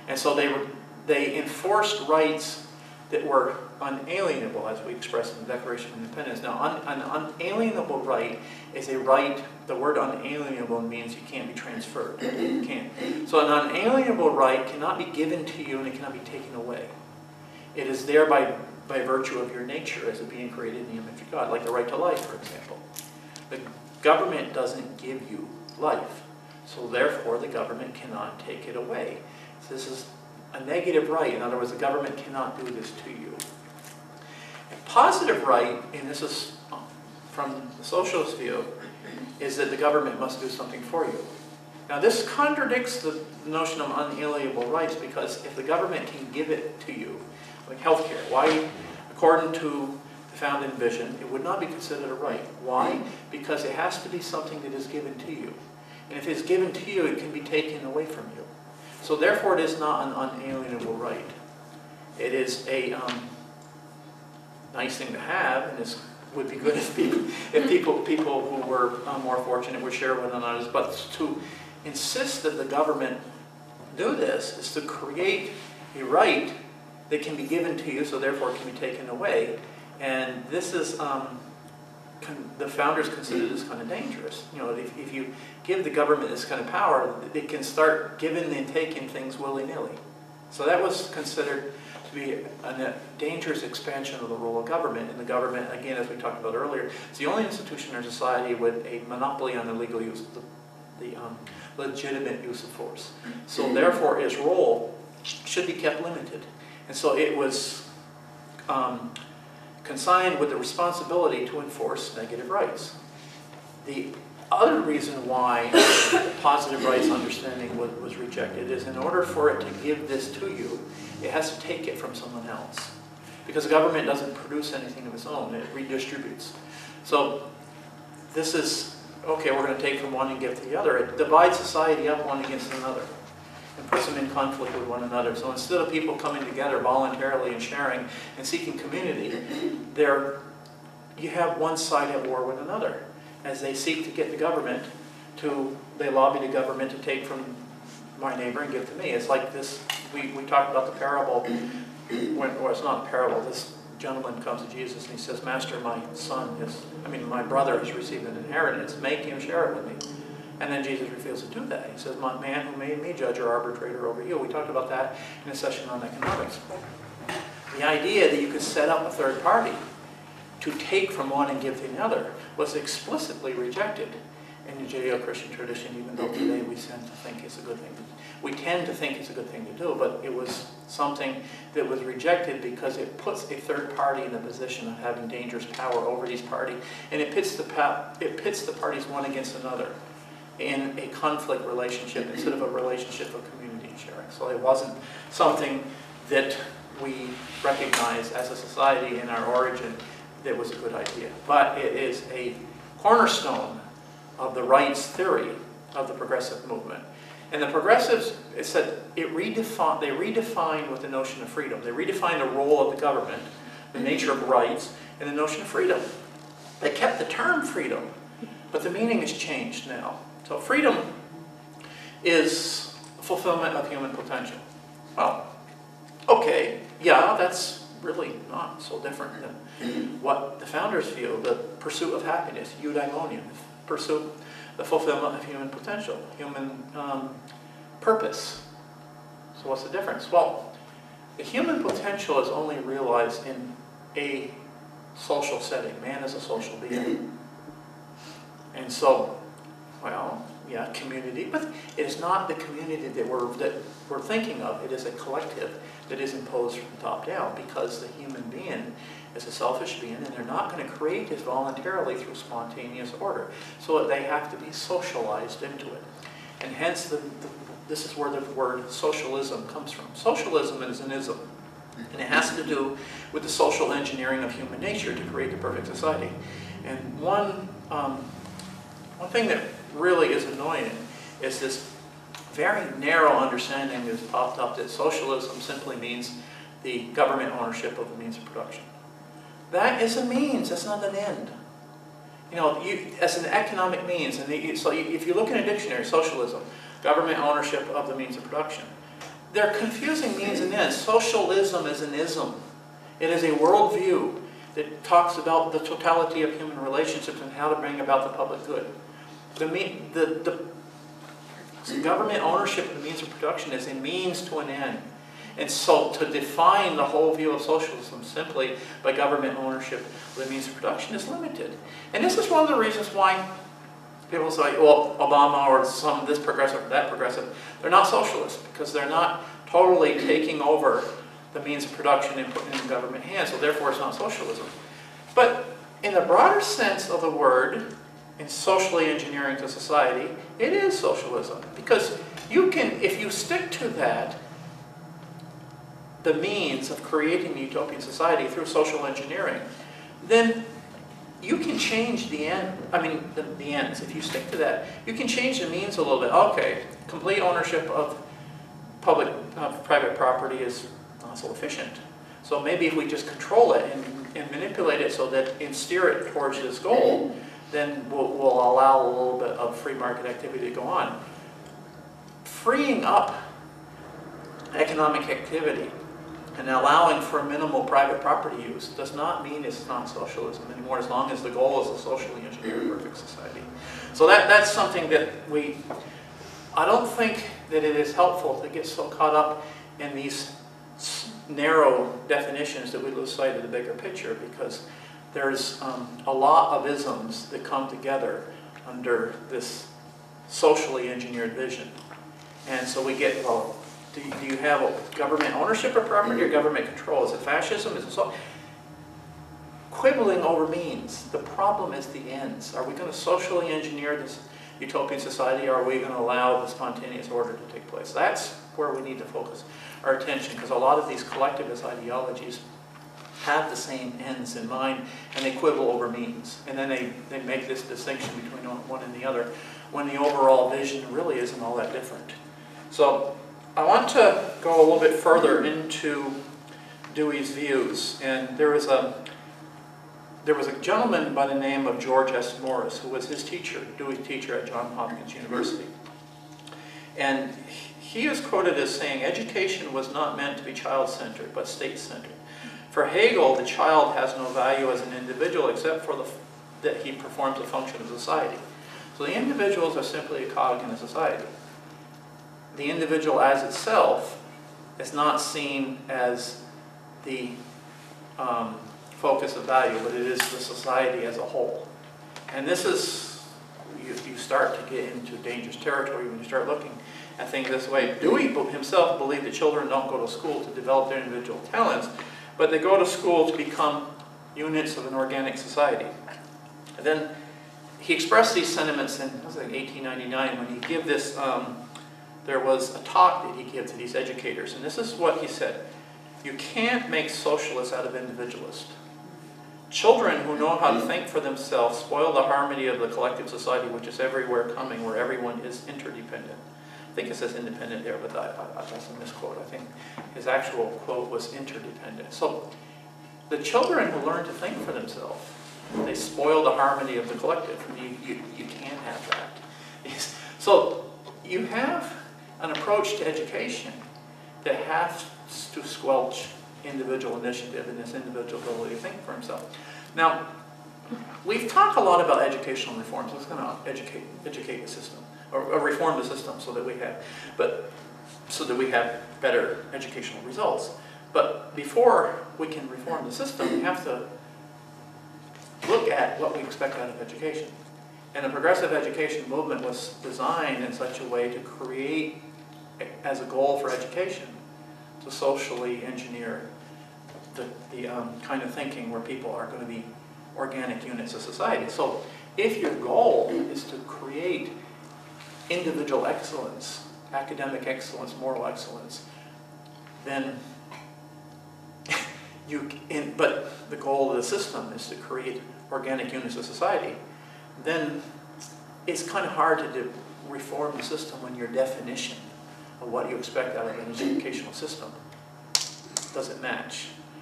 And so they enforced rights that were unalienable, as we expressed in the Declaration of Independence. Now, an unalienable right is a right, the word unalienable means you can't be transferred. You can't. So an unalienable right cannot be given to you and it cannot be taken away. It is there by virtue of your nature as a being created in the image of God, like the right to life, for example. The government doesn't give you life, so therefore the government cannot take it away. So this is a negative right. In other words, the government cannot do this to you. A positive right, and this is from the socialist view, is that the government must do something for you. Now this contradicts the notion of unalienable rights, because if the government can give it to you, like healthcare, why, according to the founding vision, it would not be considered a right. Why? Because it has to be something that is given to you. And if it's given to you, it can be taken away from you. So therefore it is not an unalienable right. It is a nice thing to have, and it would be good if people who were more fortunate would share with others. But to insist that the government do this is to create a right that can be given to you, so therefore it can be taken away. And this is, the founders considered this kind of dangerous. You know, if you give the government this kind of power, it can start giving and taking things willy-nilly. So that was considered to be a dangerous expansion of the role of government. And the government, again, as we talked about earlier, is the only institution in our society with a monopoly on the legal use, the legitimate use of force. So therefore, its role should be kept limited. And so it was consigned with the responsibility to enforce negative rights. The other reason why positive rights understanding was rejected is in order for it to give this to you, it has to take it from someone else. Because the government doesn't produce anything of its own, it redistributes. So this is, okay, we're going to take from one and give to the other. It divides society up one against another and puts them in conflict with one another. So instead of people coming together voluntarily and sharing and seeking community, you have one side at war with another. As they seek to get the government they lobby the government to take from my neighbor and give to me. It's like this, we talked about the parable, well, it's not a parable, this gentleman comes to Jesus and he says, Master, my brother has received an inheritance, make him share it with me. And then Jesus refuses to do that. He says, my man who made me judge or arbitrator over you. We talked about that in a session on economics. The idea that you could set up a third party to take from one and give to the other was explicitly rejected in the Judeo-Christian tradition, even though today we tend to think it's a good thing. We tend to think it's a good thing to do, but it was something that was rejected because it puts a third party in a position of having dangerous power over these parties, and it pits the parties one against another in a conflict relationship instead of a relationship of community sharing. So it wasn't something that we recognize as a society in our origin that was a good idea. But it is a cornerstone of the rights theory of the progressive movement. And the progressives, it said, they redefined with the notion of freedom. They redefined the role of the government, the nature of rights, and the notion of freedom. They kept the term freedom, but the meaning has changed now. So freedom is fulfillment of human potential. Well, okay, yeah, that's really not so different than what the founders feel, the pursuit of happiness, eudaimonia, the fulfillment of human potential, human purpose. So what's the difference? Well, the human potential is only realized in a social setting. Man is a social being. And so, well, yeah, community, but it is not the community that we're thinking of. It is a collective that is imposed from the top down, because the human being is a selfish being, and they're not going to create this voluntarily through spontaneous order. So they have to be socialized into it. And hence, this is where the word socialism comes from. Socialism is an ism, and it has to do with the social engineering of human nature to create the perfect society. And one thing that really is annoying is this very narrow understanding that's popped up that socialism simply means the government ownership of the means of production. That is a means, that's not an end. You know, as an economic means, and if you look in a dictionary, socialism, government ownership of the means of production, they're confusing means and ends. Socialism is an ism. It is a worldview that talks about the totality of human relationships and how to bring about the public good. The government ownership of the means of production is a means to an end. And so to define the whole view of socialism simply by government ownership of the means of production is limited. And this is one of the reasons why people say, well, Obama or this progressive or that progressive, they're not socialists because they're not totally taking over the means of production and putting it in government hands, so therefore it's not socialism. But in the broader sense of the word, in socially engineering to society, it is socialism. Because you can, if you stick to that, the means of creating the utopian society through social engineering, then you can change the end, the ends. If you stick to that, you can change the means a little bit. Okay, complete ownership of private property is not so efficient. So maybe if we just control it and manipulate it so that and steer it towards this goal, then we'll allow a little bit of free market activity to go on. Freeing up economic activity and allowing for minimal private property use does not mean it's not socialism anymore, as long as the goal is a socially engineered perfect society. So that's something that I don't think that it is helpful to get so caught up in these narrow definitions that we lose sight of the bigger picture, because there's a lot of isms that come together under this socially engineered vision. And so we get, well, do you have a government ownership of property or government control? Is it fascism? Is it so? Quibbling over means. The problem is the ends. Are we going to socially engineer this utopian society, or are we going to allow the spontaneous order to take place? That's where we need to focus our attention, because a lot of these collectivist ideologies have the same ends in mind, and they quibble over means. And then they make this distinction between one and the other, when the overall vision really isn't all that different. So I want to go a little bit further into Dewey's views. And there was a gentleman by the name of George S. Morris, who was his teacher, Dewey's teacher at Johns Hopkins University. And he is quoted as saying, "Education was not meant to be child-centered, but state-centered. For Hegel, the child has no value as an individual except for that he performs a function of society." So the individuals are simply a cog in a society. The individual as itself is not seen as the focus of value, but it is the society as a whole. And this is, you start to get into dangerous territory when you start looking at things this way. Dewey himself believed that children don't go to school to develop their individual talents, but they go to school to become units of an organic society. And then he expressed these sentiments in, I think, 1899 when he gave this, there was a talk that he gave to these educators, and this is what he said: "You can't make socialists out of individualists. Children who know how to think for themselves spoil the harmony of the collective society which is everywhere coming, where everyone is interdependent." I think it says independent there, but that's a misquote. I think his actual quote was interdependent. So the children who learn to think for themselves, they spoil the harmony of the collective. You can't have that. So you have an approach to education that has to squelch individual initiative and this individual ability to think for himself. Now, we've talked a lot about educational reforms. It's going to educate the system, or reform the system so that we have better educational results. But before we can reform the system, we have to look at what we expect out of education. And the progressive education movement was designed in such a way to create, as a goal for education, to socially engineer the kind of thinking where people are going to be organic units of society. So if your goal is to create individual excellence, academic excellence, moral excellence, then but the goal of the system is to create organic units of society, then it's kind of hard to reform the system when your definition of what you expect out of an educational system doesn't match